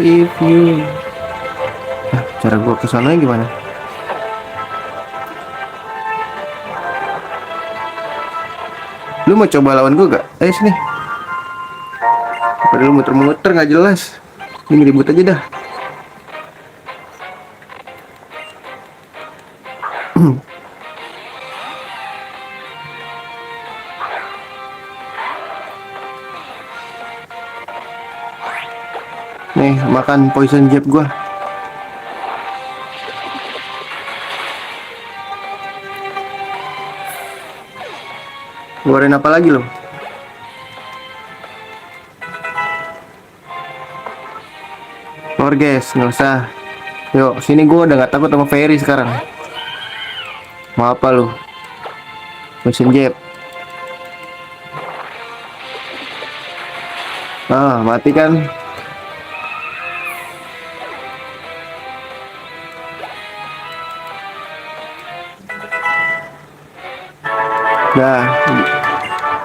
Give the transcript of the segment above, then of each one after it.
if you. Cara gua kesana gimana? Lu mau coba lawan gua gak? Ayo sini. Padahal lu muter-muter nggak jelas. Ini ribut aja dah. Nih, makan poison jab gua. Ngeluarin apa lagi lo? Orges, nggak usah. Yuk, sini gua udah nggak takut sama Ferry sekarang. Mau apa lu? Poison jab. Ah, mati kan? Dah,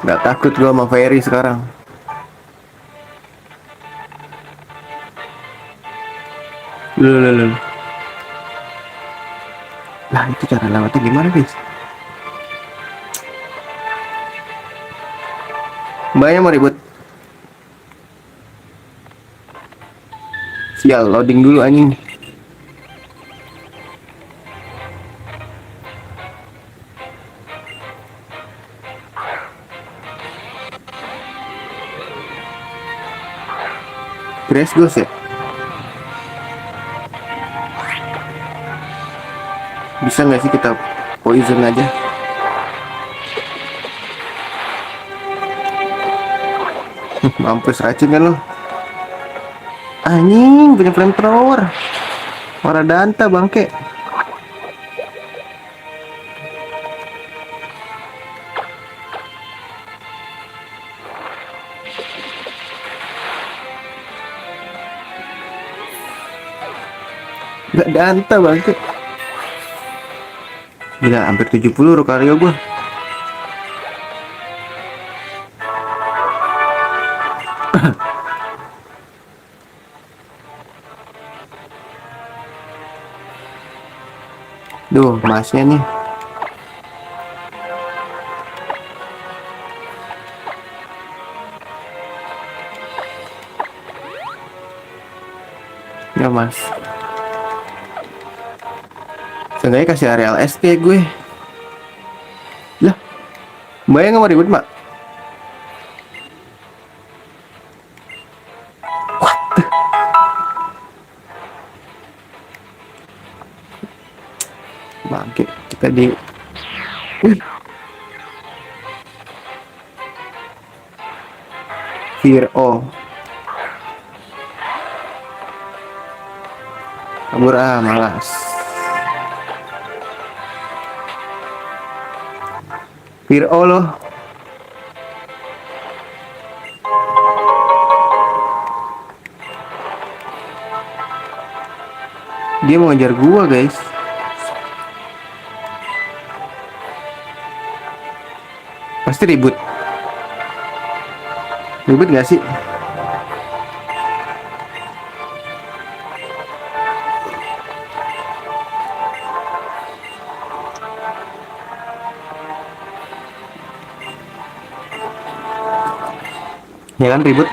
nggak takut gua sama Ferry sekarang. Loh. Lah, itu cara lewatnya gimana, guys? Mbaknya mau ribut. Sial, loading dulu anjing. Crash Ghost ya? Bisa nggak sih kita poison aja? Mampus racun kan lo? Anjing, punya flamethrower. Ora danta bangke. Gak danta bangke. Gila, hampir 70 Rokario gua. Duh, masnya nih. Ya mas. Seenggaknya kasih areal ST gue. Lah, mbaknya nggak mau ribut mbak? Bangke, kita di Fear O. Kabur malas. Fear O loh. Dia mau ngejar gua guys. Pasti ribut. Ribut gak sih? Ya kan ribut.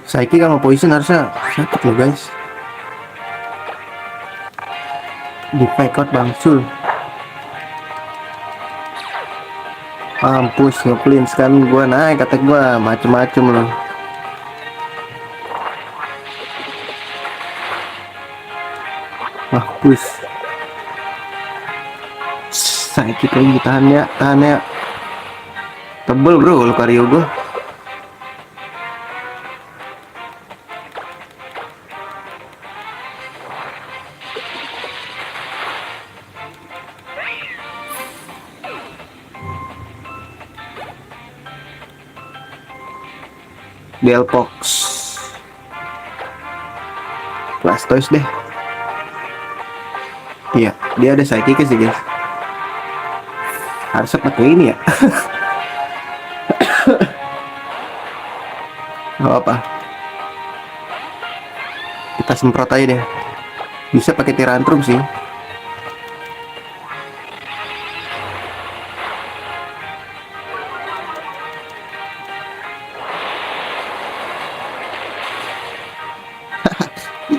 Saiki kalau poison harusnya sakit loh guys. Di fake out bangsul. Mampus ngeplins kan gua naik kata gua macem-macem loh. Mampus. Sakit lagi, tahan ya. Tebel bro Lucario gua. Delpox Blastoise deh. Iya, dia ada sidekick sih guys. Harusnya pakai ini ya. Gak apa, kita semprot aja deh. Bisa pakai tirantrum sih.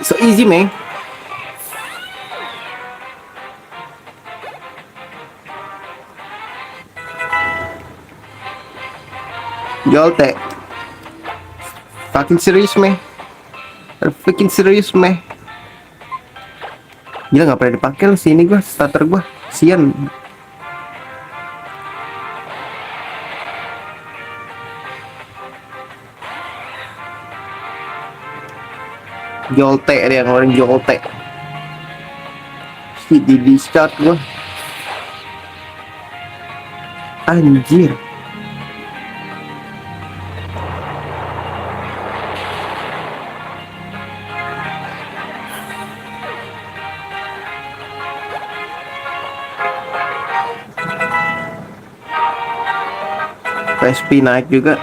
So easy, man. Jolte. Fucking serius, meh. Fucking serius, meh. Gila, nggak pernah dipakai loh sini gua, starter gua. Sian. Jolte dia ngeluarin Jolte. Si di start gua. Anjir. PSP naik juga.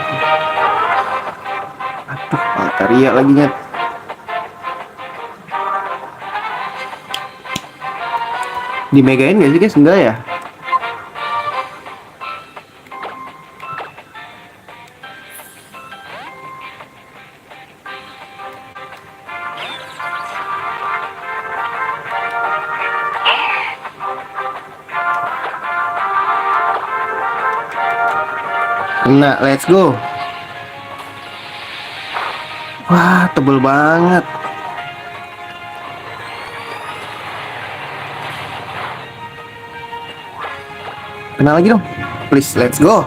Aduh, Altaria lagi nyet. Dimegain gak sih guys? Enggak ya? Nah, let's go. Wah, tebel banget. Kena lagi dong. Please, let's go.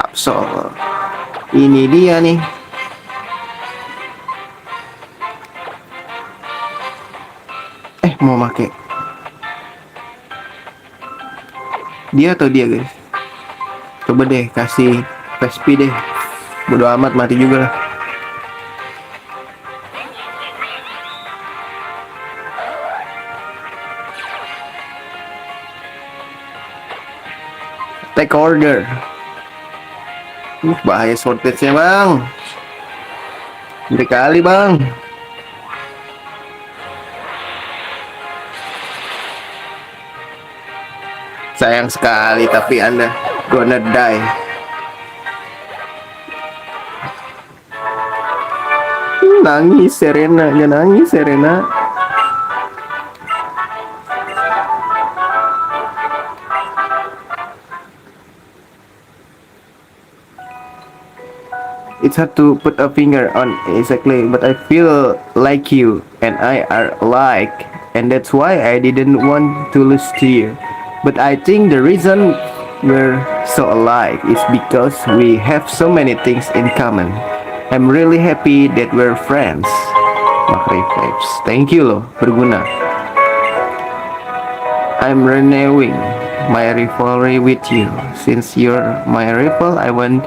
Absol. Ini dia nih. Mau make dia atau dia guys? Coba deh kasih PSP deh. Bodo amat, mati juga lah. Take order. Bahaya shortage-nya bang. Gede kali bang. Sayang sekali, tapi Anda gonna die. Nangis Serena, jangan nangis Serena. It's hard to put a finger on exactly, but I feel like you and I are alike, and that's why I didn't want to lose to you. But I think the reason we're so alike is because we have so many things in common. I'm really happy that we're friends. Makri Vibes, thank you loh, berguna. I'm renewing my rivalry with you. Since you're my rival, I want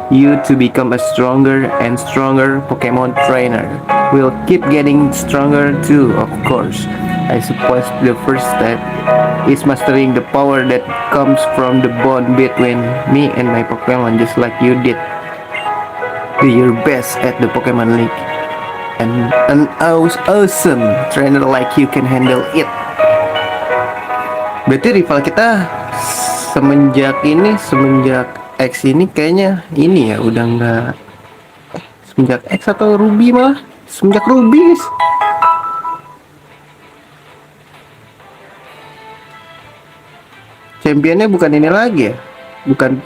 you to become a stronger and stronger Pokemon trainer. We'll keep getting stronger too, of course. I suppose the first step is mastering the power that comes from the bond between me and my Pokemon, just like you did. Do your best at the Pokemon League, and an awesome trainer like you can handle it. Berarti rival kita semenjak X ini kayaknya ini ya udah nggak semenjak X atau Ruby, malah semenjak Ruby guys. Championnya bukan ini lagi ya, bukan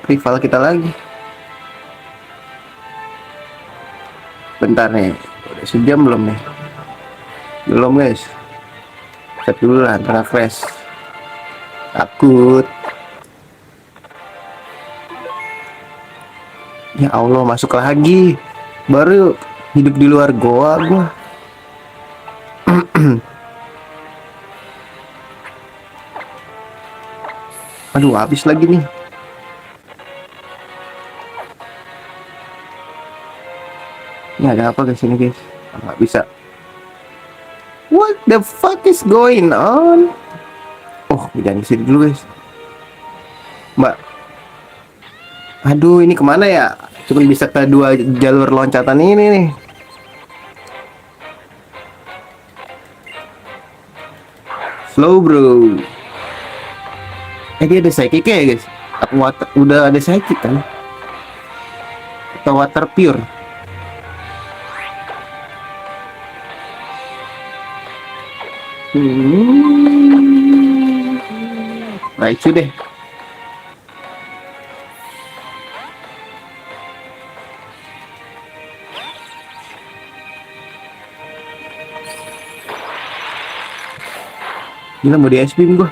rival kita lagi. Bentar nih, udah sejam belum nih? Belum guys. Set dulu lah, tengah crash. Takut. Ya Allah, masuk lagi. Baru hidup di luar goa gua. Aduh, habis lagi nih. Ini ada apa guys ini guys? Nggak bisa. What the fuck is going on? Oh, jangan di sini dulu guys. Mbak. Aduh, ini kemana ya? Cuma bisa ke dua jalur loncatan ini nih. Slow bro. Dia ada psychic ya guys? Udah ada psychic kan? Atau water pure? Raichu deh. Gila mau di es beam gua.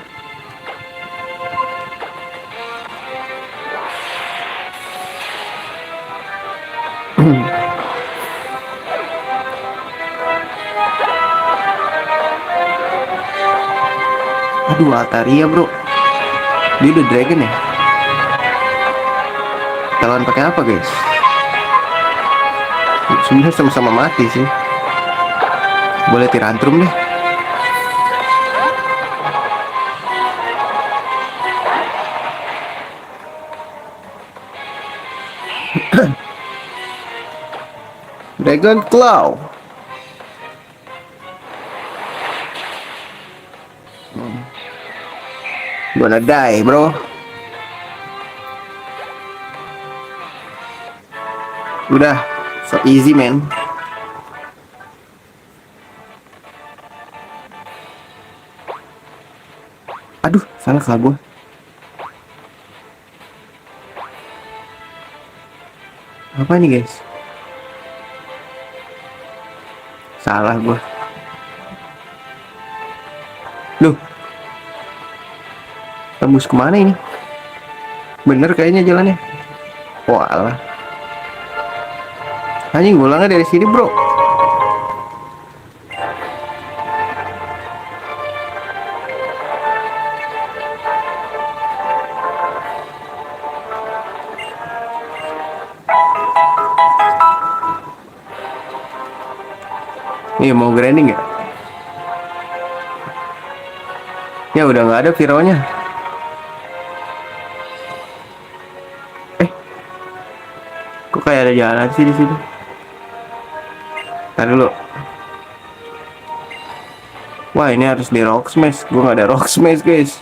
Aduh, Altaria bro. Dia udah dragon ya. Kita lawan pakai apa guys? Sebenarnya sama-sama mati sih. Boleh tirantrum deh. Dragon Claw. Gonna die bro. Udah, so easy man. Aduh, salah gua. Apa ini guys? Salah gua. Loh, tembus kemana ini? Bener kayaknya jalannya. Walah. Anjing, gulangnya dari sini bro. Nih mau grinding ya? Ya udah nggak ada Viro-nya. Kok kayak ada jalan sih di sini? Ntar dulu. Wah, ini harus di Rock Smash. Gue nggak ada Rock Smash guys.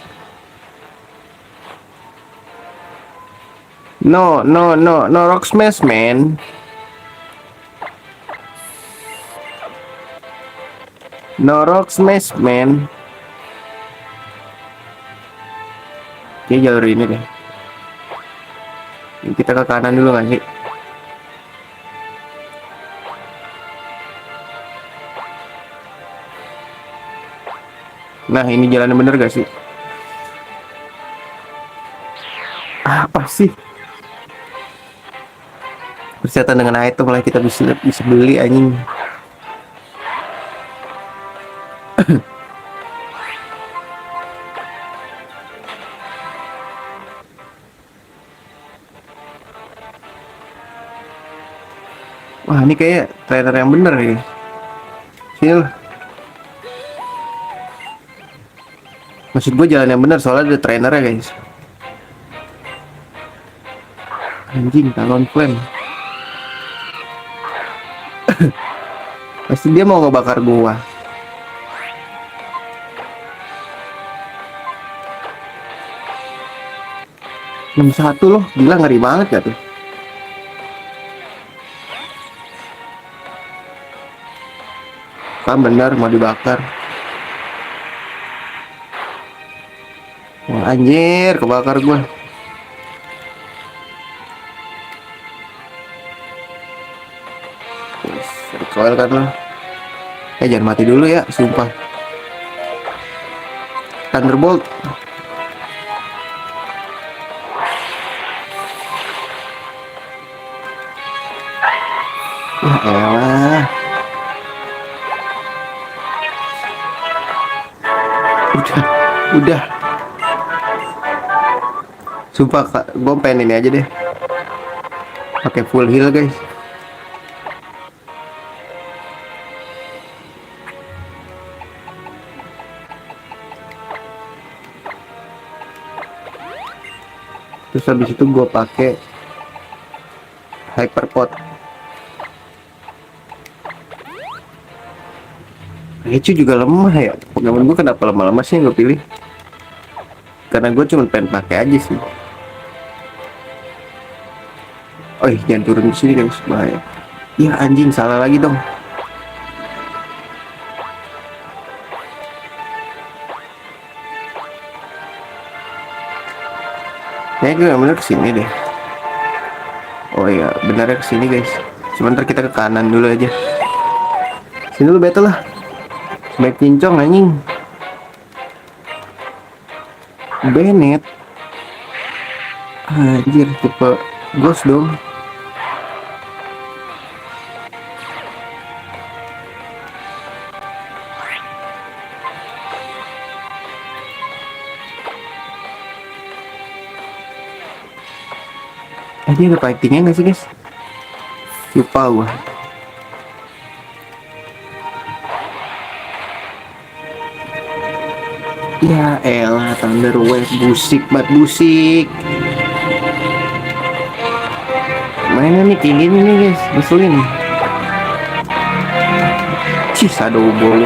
No, no, no, no Rock Smash man. No Rock Smash man. Oke, jalur ini deh. Kita ke kanan dulu nggak sih? Nah, ini jalannya bener gak sih? Apa sih? Bersetan dengan item lah, kita bisa beli anjing. Wah, ini kayak trainer yang bener ya. Sini lah. Maksud gue jalan yang bener, soalnya ada trainer ya guys. Anjing, Talon Flame. Pasti dia mau ngebakar gua. Satu loh, gila ngeri banget gak tuh? Kan bener mau dibakar. Wah, anjir, kebakar gua. Recoil kan lo. Jangan mati dulu ya, sumpah. Thunderbolt. Ya elah. Udah. Sumpah kak, gue pengen ini aja deh, pakai full heal guys. Terus habis itu gue pakai hyperpot. Raichu juga lemah ya. Pokemon gue kenapa lama-lama sih yang gue pilih? Karena gue cuma pengen pakai aja sih. Oh jangan turun di sini guys, bahaya. Ya anjing, salah lagi dong. Kayaknya gue bener kesini deh. Oh iya, benarnya kesini guys. Sebentar kita ke kanan dulu aja. Sini dulu battle lah. Baik cincong anjing. Bennett. Anjir, tipe ghost dong. Dia ada fightingnya nggak sih guys? Lupa gua. Ya elah, Thunder Wave busik banget, busik. Mainnya nih kayak gini nih guys, ngeselin. Cih, ada bolu.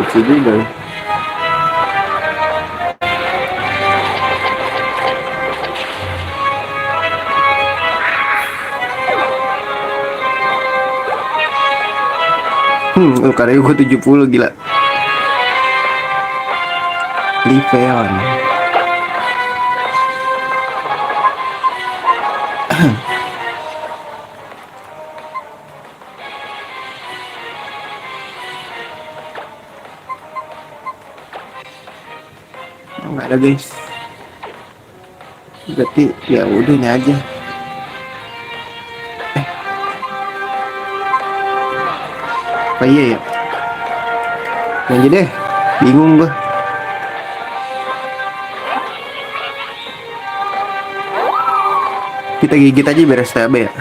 Lucu juga. Karya gue 70 gila. Liveon. Nggak ada guys. Berarti ya udah ini aja. Apa iya ya? Yang deh, bingung gua. Kita gigit aja biar STB ya.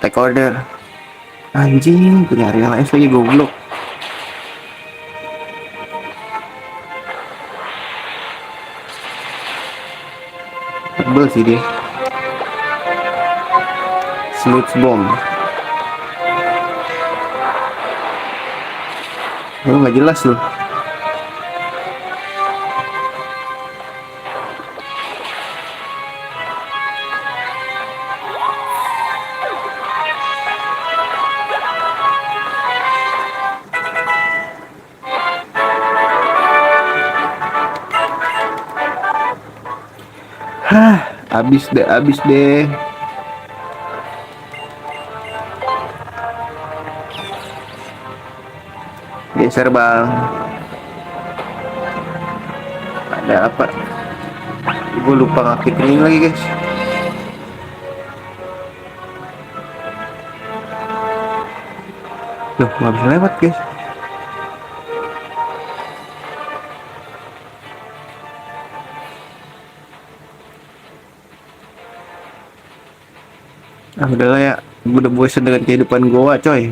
Take order. Anjing, punya real S lagi goblok. Tebel sih dia. Sludge bomb. Lu nggak jelas lu. Hah, abis deh, abis deh. Geser bang. Ada apa? Gue lupa ngaktifin lagi guys. Loh, nggak bisa lewat guys. Ah udahlah ya, gue udah bosan dengan kehidupan gua coy.